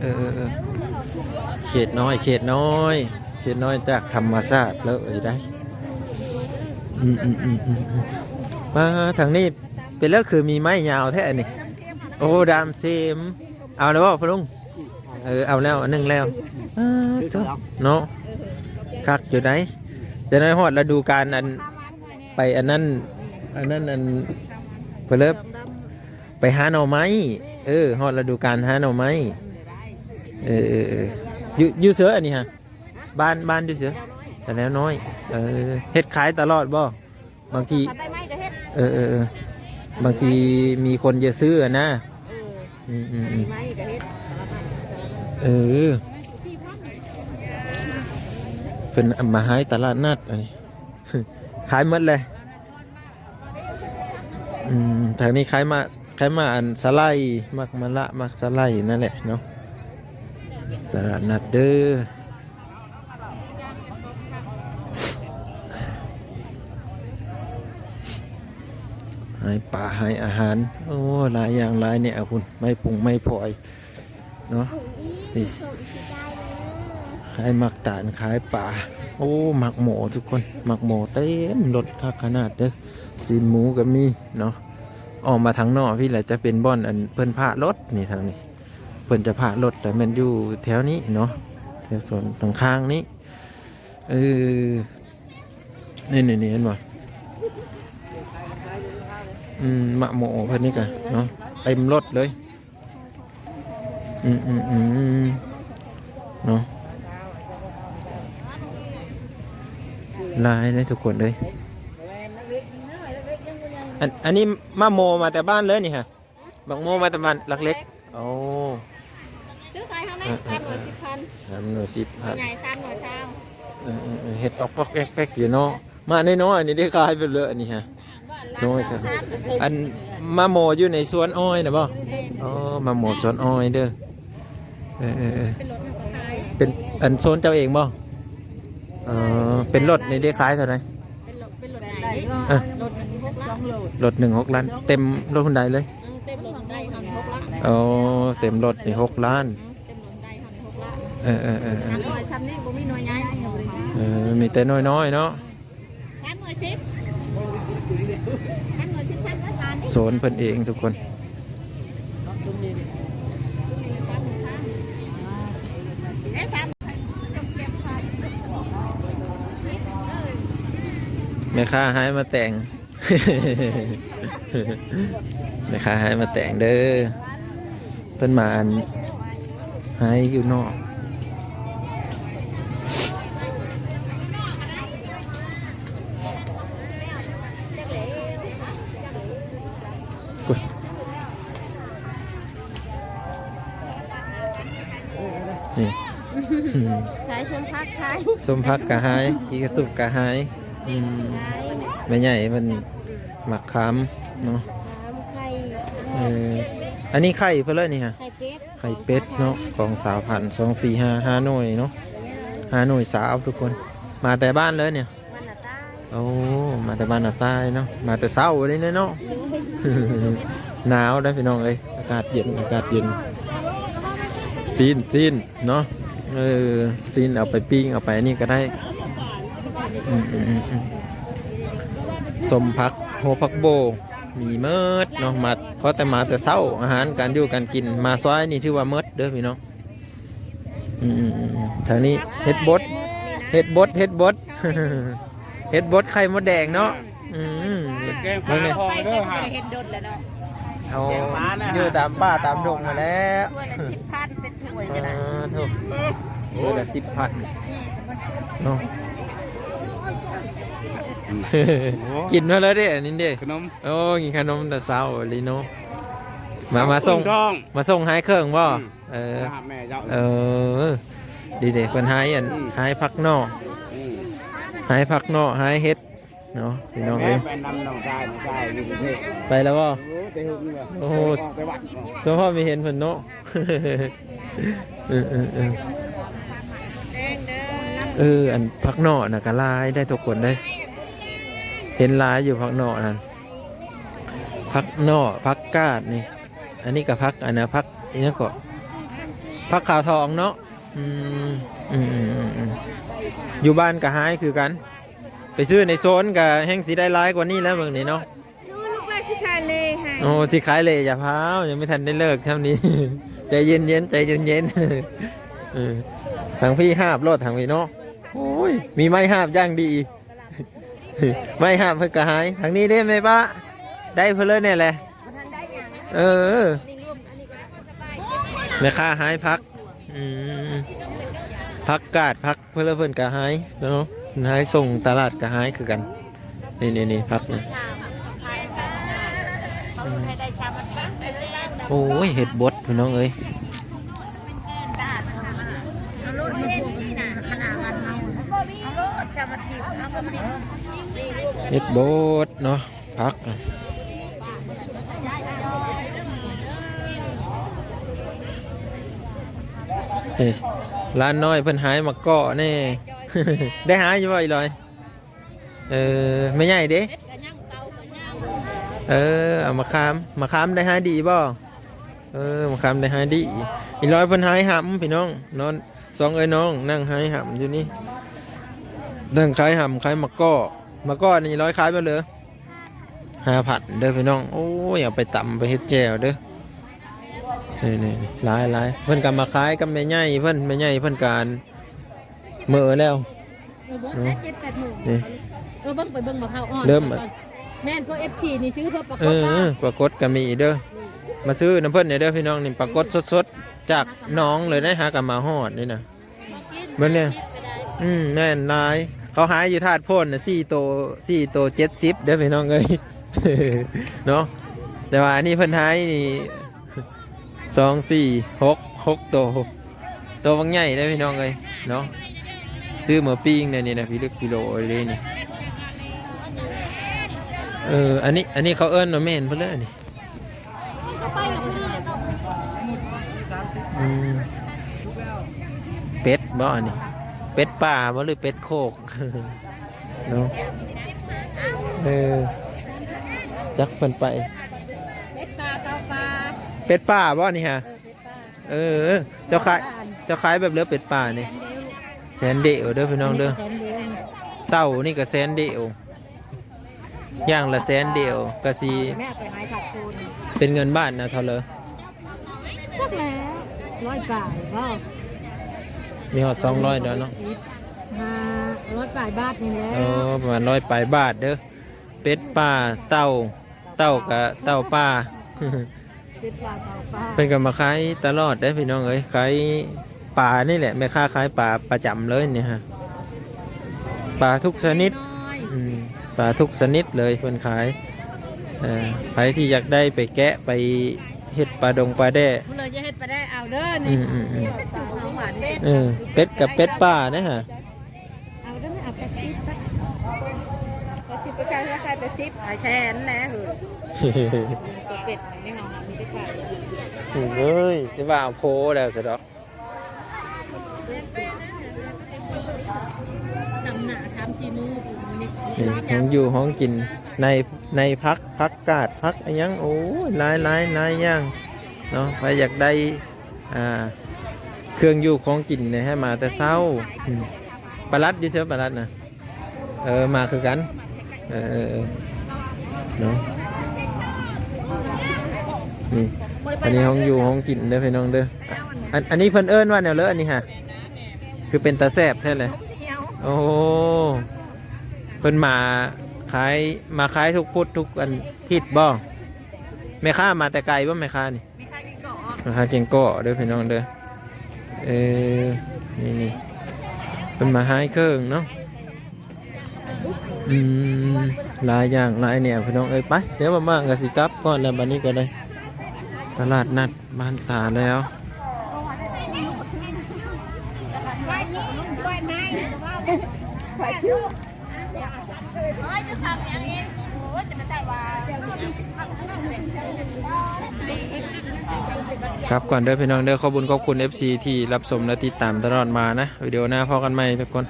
เออเขตน้อยเขตน้อยเขตน้อยจากธรรมชาติแล้วได้มาทางนี้เป็นแล้วคือมีไม้ยาวแท้นี่โอ้ดามเซมเอาแล้วบ่พ่อลุงเอาแล้วอันนึงแล้วเนาะคักอยู่ไหนจะได้ฮอดฤดูกาลอันไปอันนั้นเพิ่นเลิฟไปหาหน่อไม้ฮอดฤดูกาลหาหน่อไม้อยู่เสืออันนี้ฮะบ้านอยู่เสือแต่แล้วน้อยเฮ็ดขายตลอดบ่บางทีบางทีมีคนจะซื้อนะเป็นมาหายตลาดนัดอันนี้ขายหมดเลยทางนี้ขายมาอันสไลด์มักมะละมักสไลด์นั่นแหละเนาะตลาดนัดเด้อให้ป่าให้อาหารโอ้หลายอย่างหลายเนี่ยคุณไม่ปรุงไม่พอยเนาะนี่ขายหมักตาลขายป่าโอ้หมักหมูทุกคนหมักหมูเต็มรถคักขนาดเด้อซีนหมูก็มีเนาะออกมาทางนอกพี่แหละจะเป็นบ่อนอันเพิ่นพารถนี่ทางนี้เพิ่นจะพารถแต่มันอยู่แถวนี้เนาะแถวส่วนตรงข้างนี้นี่เห็นบ่หมักหมูเพิ่นนี่กันเนาะเต็มรถเลยเนาะลายเลยทุกคนเลยอันนี้มะโมมาแต่บ้านเลยนี่ฮะบักโมมาแต่บ้านหลักเล็กโอ้ซื้อใส่เขาไหม310,000 310,000ใหญ่320,000เห็ดออกปอกแป๊กอยู่เนาะมาน้อยๆนี่ได้ขายไปเลยนี่ฮะน้อยครับอันมะโมอยู่ในสวนอ้อยนะบ่อ๋อมะโมสวนอ้อยเด้อเป็นอันโซนเจ้าเองบ่เป็นรถในได้ขายเท่าไหร่เป็นรถไหนรถ1-6 ล้านเต็มรถคนใดเลยเต็มรถได้6 ล้านอ๋อเต็มรถนี่6 ล้านเต็มรถได้6 ล้านหน่อยซ้ำนี่บ่มีหน่วยใหญ่มีแต่น้อยๆเนาะโซนเพิ่นเองทุกคนแม่ค้าให้มาแต่งแม่ค้าให้มาแต่งเด้อเพิ่นมาให้อยู่นอกนี่ขายส้มพักขายส้มพักกะหายอีกระสุบกะหายไม่ใหญ่มันหมักขามเนาะอันนี้ไข่เพื่อเลยนี่ฮะไข่เป็ดเนาะของสาวพัน245 หน่วยเนาะ5 หน่วยสาวทุกคนมาแต่บ้านเลยเนี่ยโอ้มาแต่บ้านใต้เนาะมาแต่เช้าเลยเนาะหนาวได้พี่น้องเลยอากาศเย็นซีนเนาะซีนเอาไปปิ้งเอาไปนี่ก็ได้สมพักโหพักโบมีเมิดเนาะมาเพราะแต่มาแต่เช้าอาหารการอยู่การกินมาซอยนี่ถือว่าเมิดเด้อพี่น้องทางนี้เฮ็ดบดเฮ็ดบดไข่มดแดงเนาะแกงปลาทองเด้อฮะเฮ็ดดดแล้วเนาะเอาอยู่ตามป่าตามดงมาแล้วถ้วยละ10,000เป็นถ้วยกันนะถูกถ้วยละ10,000เนาะกินมาแล้วเด้นี่เด้ขนมโอ้กินขนมแต่เช้าลีโนมาส่งหายเครื่องบ่ดีเด็กเป็นหายพักนอกหายเฮ็ดเนาะพี่น้องเอ้ยไปแล้วบ่โอ้สมพ่อมีเห็นเพิ่นเนาะอันพักนอกน่ะก็ลายได้ทุกคนได้เห็นลายอยู่พักนอกนั่นพักนอกพักกาดนี่ อันนี้ก็พักอันนะพักอันนี้ก็พักขาวทองเนาะอยู่บ้านก็หายคือกันไปซื้อในโซนก็แห้งสีได้ร้ายกว่านี้แล้วเบิ่งนี่เนาะ ชูลูกแม่สิขายเลยให้ โอ้สิขายเลยอย่าพร้าวยังไม่ทันได้เลิกเท่านี้ ใจเย็นเย็นใจเย็นเย็นทางพี่ห้าบรถทางพี่เนาะโอ้ยมีไม้ห้าบย่างดี ไม้ห้าบเพิ่งกระหายทางนี้ได้ไหมป้าได้เพื่อเลยเนี่ยแหละแม่ค้าหายพักพักกาดพักเพื่อเพิ่นกระหายเนาะหายส่งตลาดกระหายคือกันนี่พักนี่โอ้ยเห็ดบดพี่น้องเอ้ยเห็ดบดเนาะพักร้านน้อยเพิ่นหายมาเกาะแน่ ได้หายอยู่บ่อีลอยไม่ใหญ่เด้เอามาคามได้หายดีบ่มาคามได้หายดีอีลอยเพิ่นหายหำพี่น้องนอนสองน้องนั่งหายหำอยู่นี่นั่งขายหำขายมาเกาะนี่ร้อยขายไปเลย5,000เด้อพี่น้องโอ้ยเอาไปตำไปเฮ็ดแจ่วเด้อนี่หลายเพิ่นก็มาขายกับแม่ใหญ่เพิ่นการเมื่อแล้วนี่ เบิ่งไปเบิ่งมะพร้าวอ่อน เริ่ม แม่นพวก FC นี่ซื้อเพื่อประก ปรากฏก็มีเด้อมาซื้อน้ำเพิ่นเนี่ยเด้อพี่น้องนี่ปรากฏสดๆจากน้องเลยนะหากับมาฮอดนี่นะเบิ่งเนี่ยแม่นหลายเขาหายอยู่ธาตุโพนน่ะ4 โต70เด้อพี่น้องเอ้ย เนาะแต่ว่าอันนี้เพิ่นหายนี่2 4 6 โตบางใหญ่เด้อพี่น้องเอ้ยเนาะซื้อหมูปิ้งเนี่ยนี่นะพี่ลึกกิโลเลยนี่อันนี้เขาเอิ้นว่าแม่นเพิ่นเลยนี่เป็ดบ่อันนี้เป็ดป่าบ่หรือเป็ดโคก เนาะจักเพิ่นไปเป็ดป่าเต้าป่าเป็ดป่าบ่นี่ฮะเจ้าขายแบบเลือเป็ดป่านี่แสนเดียวเด้อพี่น้องเด้อเต้านี่ก็แสนเดียวย่างละแสนเดียวก็สิเป็นเงินบ้านนะเท่าเลยสักแล้ว100 บาทบ่มีฮอด200เด้อเนาะ100 บาทนี่แหละประมาณ100 บาทเด้อเป็ดป่าเต้ากับเต้าป่าเป็นกันมาขายตลอดได้พี่น้องเอ้ยขายปลานี่แหละแม่ค้าขายปลาประจำเลยเนี่ยฮะปลาทุกชนิดปลาทุกชนิดเลยคนขายใครที่อยากได้ไปแกะไปเห็ดปลาดงปลาแด่เลยจะเห็ดปลาแด่เอาเด้อนี่เป็ดกับเป็ดป่านะฮะเอาเด้อเอาเป็ดชิปไปใช้ราคาเป็ดชิปหลายแสนแล้วเป็ดไม่หอมมีได้ขายเฮ้ยจะว่าเอาโพแล้วสิดอกนำหนาชามชีมือห้องอยู่ห้องกินในพักกาดพักอะไรยังโอ้ลายย่างเนาะใครอยากได้เครื่องอยู่ของกินเนี่ยให้มาแต่เศร้าปลาลัดดิเซอร์ปลาลัดนะมาคือกันเนาะนี่อันนี้ห้องอยู่ห้องกินเด้อพี่น้องเด้ออันนี้เพิ่นเอิ้นว่าแนวเลอะอันนี้ฮะคือเป็นตาแซ่บแท้เลยโอ้เพิ่นมาขายทุกพุธทุกอันทิศบ่แม่ค้ามาแต่ไกลบ่แม่ค้านี่แม่ค้าเก่งเกาะเด้อพี่น้องเด้อนี่เพิ่นมาหายเครื่องเนาะหลายอย่างหลายเนี่ยพี่น้องไปเดี๋ยวมากับสิครับก่อนแล้วบัดนี้ก็ได้ตลาดนัดบ้านตาแล้วครับก่อนเด้อพี่น้องเด้อขอบคุณFC ที่รับชมและติดตามตลอดมานะวิดีโอหน้าพอกันใหม่ทุกคน